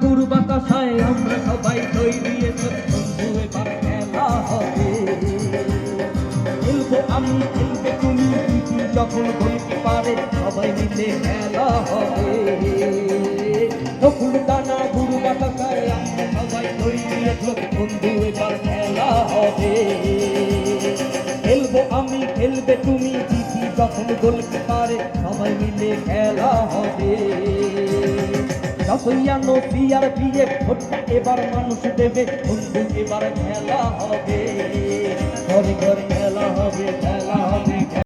গুরু বাতাসায় আমরা সবাই তৈরি, বন্ধু এবার খেলা হবে। খেলবো আমি, খেলবে তুমি, যখন গোলকিপারে সবাই মিলে খেলা হবে। নকুল দানা গুরু বাতাসায় আমরা সবাই তৈরি, বন্ধু এবার খেলা হবে। খেলবো আমি, খেলবে তুমি, যখন গোলকিপারে সবাই মিলে খেলা হবে। যতইয়ানো বিয়ার বিয়ে ভোটটা এবার মানুষ দেবে, বন্ধু এবার খেলা হবে। ঘরে ঘরে